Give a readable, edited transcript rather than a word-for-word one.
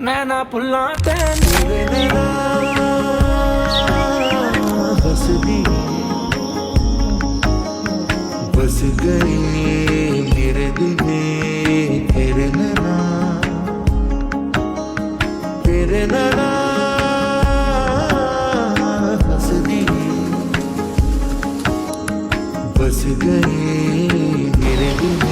नैना भुल्ला तैनू बस गए मेरे दिल में तेरे नैना हंस दिए बस गए मेरे दिल में